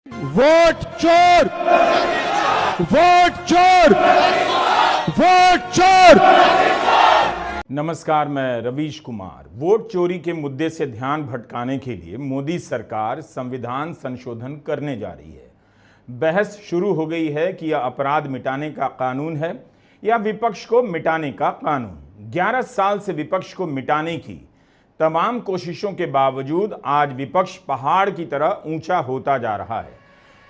Vote चोर, vote चोर, vote चोर। नमस्कार, मैं रवीश कुमार। वोट चोरी के मुद्दे से ध्यान भटकाने के लिए मोदी सरकार संविधान संशोधन करने जा रही है। बहस शुरू हो गई है कि यह अपराध मिटाने का कानून है या विपक्ष को मिटाने का कानून। 11 साल से विपक्ष को मिटाने की तमाम कोशिशों के बावजूद आज विपक्ष पहाड़ की तरह ऊंचा होता जा रहा है।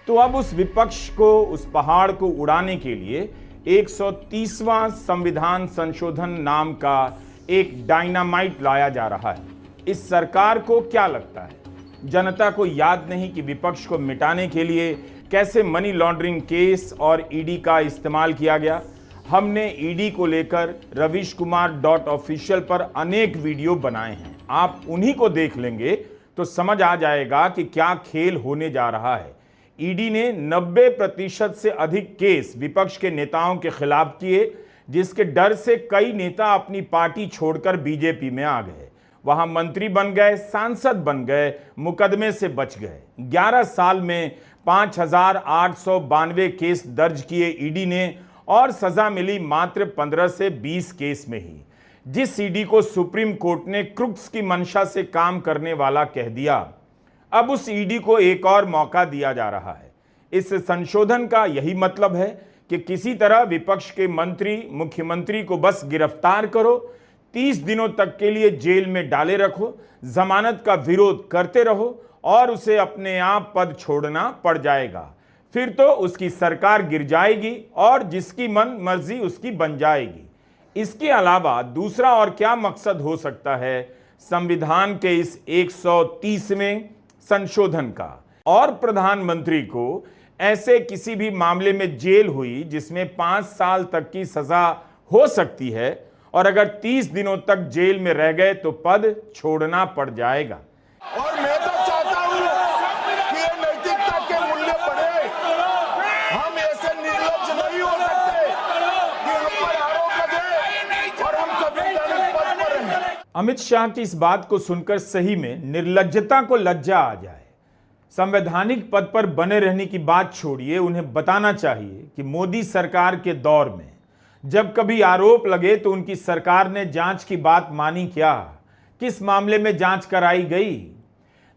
तो अब उस विपक्ष को, उस पहाड़ को उड़ाने के लिए 130वां संविधान संशोधन नाम का एक डायनामाइट लाया जा रहा है। इस सरकार को क्या लगता है, जनता को याद नहीं कि विपक्ष को मिटाने के लिए कैसे मनी लॉन्ड्रिंग केस और ईडी का इस्तेमाल किया गया। हमने ईडी को लेकर ravishkumar.official पर अनेक वीडियो बनाए हैं। आप उन्हीं को देख लेंगे तो समझ आ जाएगा कि क्या खेल होने जा रहा है। ईडी ने 90% से अधिक केस विपक्ष के नेताओं के खिलाफ किए, जिसके डर से कई नेता अपनी पार्टी छोड़कर बीजेपी में आ गए, वहां मंत्री बन गए, सांसद बन गए, मुकदमे से बच गए। 11 साल में 5892 केस दर्ज किए ईडी ने और सजा मिली मात्र 15 से 20 केस में ही। जिस ईडी को सुप्रीम कोर्ट ने क्रुक्स की मंशा से काम करने वाला कह दिया, अब उस ईडी को एक और मौका दिया जा रहा है। इस संशोधन का यही मतलब है कि किसी तरह विपक्ष के मंत्री, मुख्यमंत्री को बस गिरफ्तार करो, 30 दिनों तक के लिए जेल में डाले रखो, जमानत का विरोध करते रहो और उसे अपने आप पद छोड़ना पड़ जाएगा। फिर तो उसकी सरकार गिर जाएगी और जिसकी मन मर्जी उसकी बन जाएगी। इसके अलावा दूसरा और क्या मकसद हो सकता है संविधान के इस 130वें संशोधन का? और प्रधानमंत्री को ऐसे किसी भी मामले में जेल हुई जिसमें 5 साल तक की सजा हो सकती है और अगर 30 दिनों तक जेल में रह गए तो पद छोड़ना पड़ जाएगा। और मैं तो चाहता हूं कि ये नैतिकता के मूल्य पड़े। हम ऐसे निर्लज्ज नहीं हो सकते कि हम पर आरोप लगे और हम संवैधानिक पद पर रहें। अमित शाह की इस बात को सुनकर सही में निर्लज्जता को लज्जा आ जाए। संवैधानिक पद पर बने रहने की बात छोड़िए, उन्हें बताना चाहिए कि मोदी सरकार के दौर में जब कभी आरोप लगे तो उनकी सरकार ने जांच की बात मानी क्या? किस मामले में जांच कराई गई?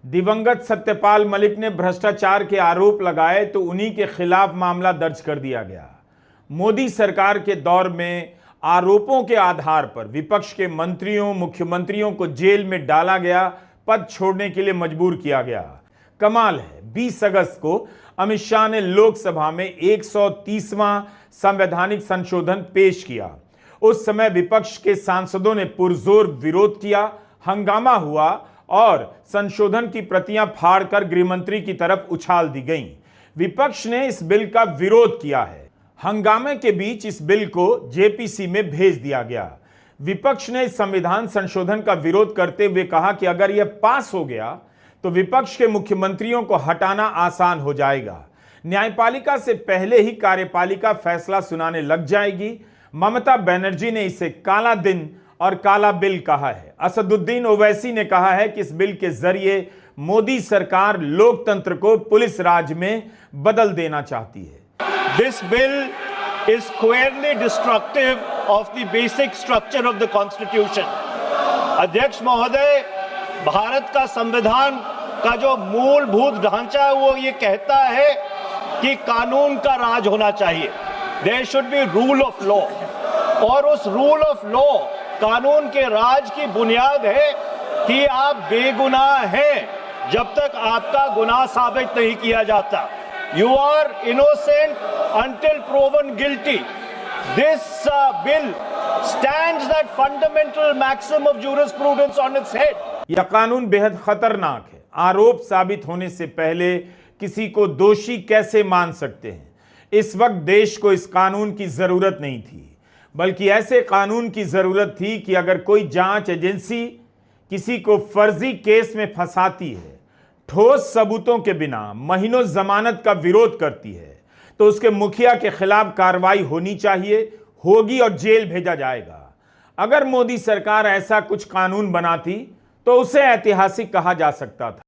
दिवंगत सत्यपाल मलिक ने भ्रष्टाचार के आरोप लगाए तो उन्हीं के खिलाफ मामला दर्ज कर दिया गया। मोदी सरकार के दौर में आरोपों के आधार पर विपक्ष के मंत्रियों, मुख्यमंत्रियों को जेल में डाला गया, पद छोड़ने के लिए मजबूर किया गया। कमाल है, 20 अगस्त को अमित शाह ने लोकसभा में 130वां संवैधानिक संशोधन पेश किया। उस समय विपक्ष के सांसदों ने पुरजोर विरोध किया, हंगामा हुआ और संशोधन की प्रतियां फाड़कर गृहमंत्री की तरफ उछाल दी गईं। विपक्ष ने इस बिल का विरोध किया है। हंगामे के बीच इस बिल को जेपीसी में भेज दिया गया। विपक्ष ने इस संविधान संशोधन का विरोध करते हुए कहा कि अगर यह पास हो गया तो विपक्ष के मुख्यमंत्रियों को हटाना आसान हो जाएगा। न्यायपालिका से पहले ही कार्यपालिका फैसला सुनाने लग जाएगी। ममता बनर्जी ने इसे काला दिन और काला बिल कहा है। असदुद्दीन ओवैसी ने कहा है कि इस बिल के जरिए मोदी सरकार लोकतंत्र को पुलिस राज में बदल देना चाहती है। This bill is squarely destructive of the basic structure of the Constitution. अध्यक्ष महोदय, भारत का संविधान का जो मूलभूत ढांचा है वो ये कहता है कि कानून का राज होना चाहिए। There should be rule of law. और उस रूल ऑफ लॉ, कानून के राज की बुनियाद है कि आप बेगुनाह हैं जब तक आपका गुनाह साबित नहीं किया जाता। You are innocent until proven guilty. This bill stands that fundamental maxim of jurisprudence on its head. यह कानून बेहद खतरनाक है। आरोप साबित होने से पहले किसी को दोषी कैसे मान सकते हैं? इस वक्त देश को इस कानून की जरूरत नहीं थी, बल्कि ऐसे कानून की जरूरत थी कि अगर कोई जांच एजेंसी किसी को फर्जी केस में फंसाती है, ठोस सबूतों के बिना महीनों जमानत का विरोध करती है, तो उसके मुखिया के खिलाफ कार्रवाई होनी चाहिए, होगी और जेल भेजा जाएगा। अगर मोदी सरकार ऐसा कुछ कानून बनाती तो उसे ऐतिहासिक कहा जा सकता था।